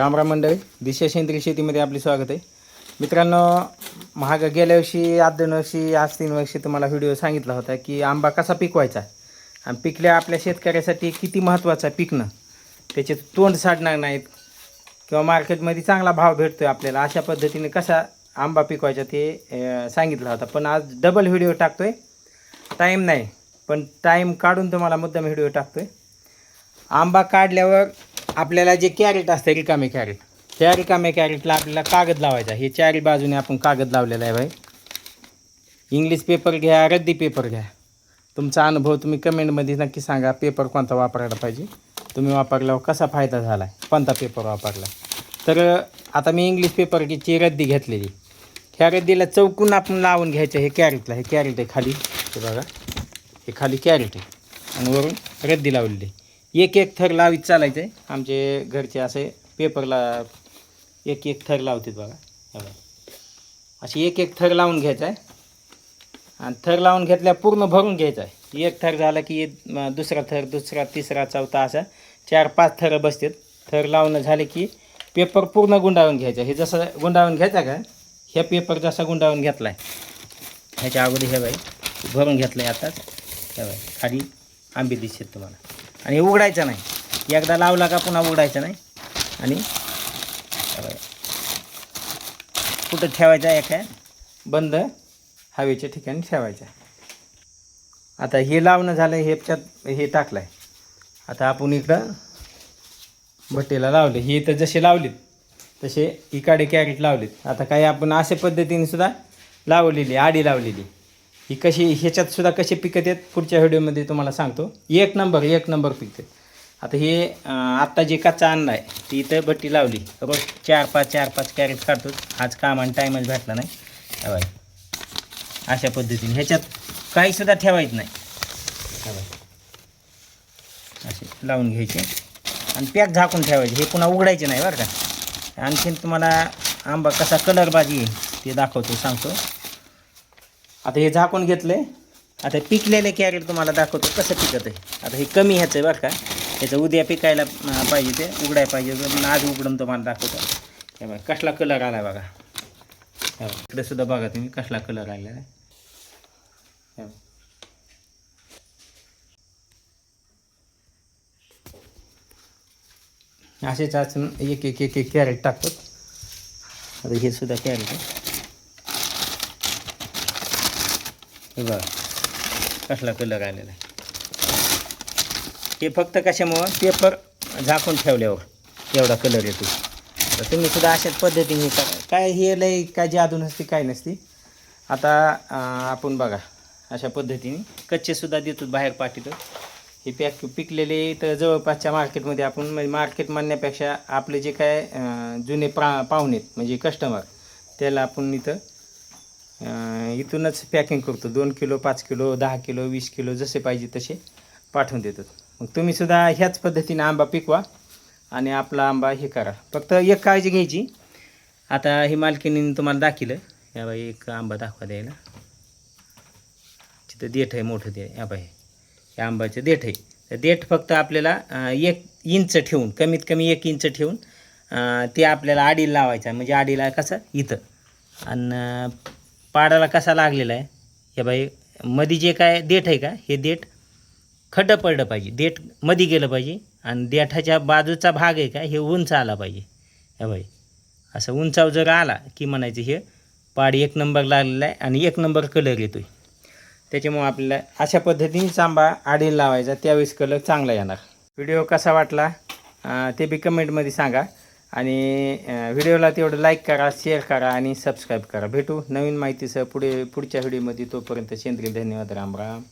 रामराम मंडळी, दिशा सेंद्रिय शेतीमध्ये आपले स्वागत आहे. मित्रांनो, गेल्या वर्षी दोन वर्षी आज 3 वर्षी तुम्हाला व्हिडिओ सांगितला होता की आंबा कसा पिकवायचा आणि पिकल्या आपल्या शेतकऱ्यासाठी किती महत्त्वाचा पिकणं, त्याचे तोंड साडणार नाहीत किंवा मार्केटमध्ये चांगला भाव भेटतो आहे आपल्याला, अशा पद्धतीने कसा आंबा पिकवायचा ते सांगितलं होता. पण आज डबल व्हिडिओ टाकतो आहे. टाईम नाही, पण टाईम काढून तुम्हाला मुद्दाम व्हिडिओ टाकतो आहे. आंबा काढल्यावर आपल्याला जे कॅरेट असते, रिकामे कॅरेट, त्या रिकाम्या कॅरेटला आपल्याला कागद लावायचा. हे चारी बाजूने आपण कागद लावलेला आहे भाई. इंग्लिश पेपर घ्या, रद्दी पेपर घ्या. तुमचा अनुभव तुम्ही कमेंटमध्ये नक्की सांगा. पेपर कोणता वापरायला पाहिजे, तुम्ही वापरल्यावर कसा फायदा झाला आहे, कोणता पेपर वापरला. तर आता मी इंग्लिश पेपरची रद्दी घेतलेली. ह्या रद्दीला चौकून आपण लावून घ्यायचं. हे कॅरेटला, हे कॅरेट आहे खाली, हे बघा, हे खाली कॅरेट आहे आणि वरून रद्दी लावलेली. एक एक थर लावीत चालायचं आहे. आमचे घरचे असे पेपरला एक एक थर लावतात बघा. बघा अशी एक एक थर लावून घ्यायचा आहे आणि थर लावून घेतल्या पूर्ण भरून घ्यायचा आहे. एक थर झाला की दुसरा थर, दुसरा, तिसरा, चौथा, असा 4-5 थरं बसतात. थर लावून झाले की पेपर पूर्ण गुंडाळून घ्यायचा. हे जसं गुंडाळून घ्यायचा का, ह्या पेपर जसा गुंडाळून घेतला आहे ह्याच्या अगोदर हे बाई भरून घेतलं आहे आताच. हे बाई खाली आंबे दिसतात तुम्हाला. आणि उघडायचं नाही, एकदा लावला का पुन्हा उघडायचं नाही. आणि कुठं ठेवायचा, एका बंद हवेच्या ठिकाणी ठेवायचा. आता हे लावणं झालं, ह्याच्यात हे टाकलं आहे. आता आपण इकडं भट्टीला लावले. हे तर जसे लावलेत तसे इकडे कॅरेट लावलेत. आता काही आपण अशा पद्धतीने सुद्धा लावलेली, आडी लावलेली. ही कशी, ह्याच्यात सुद्धा कसे पिकत आहेत पुढच्या व्हिडिओमध्ये तुम्हाला सांगतो. एक नंबर पिकते. आता हे आत्ता जे कच्चा अन्न आहे ती इथं भट्टी लावली. रोज 4-5 कॅरेट काढतो. आज काम आणि टाईमच भेटला नाही. हवाय अशा पद्धतीने ह्याच्यात काहीसुद्धा ठेवायचं नाही. हवाय असे लावून घ्यायचे आणि पॅक झाकून ठेवायचे. हे पुन्हा उघडायचे नाही बरं का. आणखीन तुम्हाला आंबा कसा कलरबाजी येईल ते दाखवतो, सांगतो. आता हे झाकून घेतलं आहे. आता पिकलेले कॅरेट तुम्हाला दाखवतो कसं पिकत आहे. आता हे कमी ह्याचं आहे बरं का. ह्याचं उद्या पिकायला पाहिजे, ते उघडायला पाहिजे. पण आज उघडून तुम्हाला दाखवतो. हे बघा कसला कलर आला आहे बघा. हे बघा इकडे सुद्धा बघा तुम्ही कसला कलर आलेला आहे. असेच असून एक एक एक एक कॅरेट टाकतो. आता हे सुद्धा कॅरेट आहे. हे बघा कसला कलर आलेला आहे. हे फक्त कशामुळं पेपर झाकून ठेवल्यावर एवढा कलर येतो. तर तुम्ही सुद्धा अशाच पद्धतीने करा. काय हे लय काय जादू नसते, काय नसते. आता आपण बघा अशा पद्धतीने कच्चेसुद्धा देतो बाहेर पाठीतो. हे पिकलेले तर जवळपासच्या मार्केटमध्ये आपण, मार्केट म्हणण्यापेक्षा आपले जे काय जुने पाहुणेत म्हणजे कस्टमर, त्याला आपण इथूनच पॅकिंग करतो. 2 किलो, 5 किलो, 10 किलो, 20 किलो जसे पाहिजे तसे पाठवून देतो. मग तुम्हीसुद्धा ह्याच पद्धतीने आंबा पिकवा आणि आपला आंबा हे करा. फक्त एक काळजी घ्यायची. आता ही मालकीने तुम्हाला दाखिलं, या बाई एक आंबा दाखवा द्यायला. तिथं देठ आहे मोठं, ते या बाई हे आंब्याचं देठ आहे. तर देठ फक्त आपल्याला 1 इंच ठेवून, कमीत कमी 1 इंच ठेवून ते आपल्याला आडीला लावायचं. म्हणजे आडीला कसं इथं, आणि पाडाला कसा लागलेला आहे हे बाई, मध्ये जे काय देठ आहे का, हे देठ खड्डं पडलं पाहिजे. देठ मध्ये गेलं पाहिजे आणि देठाच्या बाजूचा भाग आहे का, हे उंच आला पाहिजे. हे बाई असं उंचाव जर आला की म्हणायचं हे पाड 1 नंबर लागलेला आहे आणि 1 नंबर कलर येतो आहे. त्याच्यामुळं आपल्याला अशा पद्धतीनेच आंबा आडीला लावायचा, त्यावेळेस कलर चांगला येणार. व्हिडिओ कसा वाटला ते बी कमेंटमध्ये सांगा. आणि व्हिडिओला तेवढं लाईक करा, शेअर करा आणि सबस्क्राईब करा. भेटू नवीन माहितीसह पुढच्या व्हिडिओमध्ये. तोपर्यंत सेंद्रिय धन्यवाद. राम राम.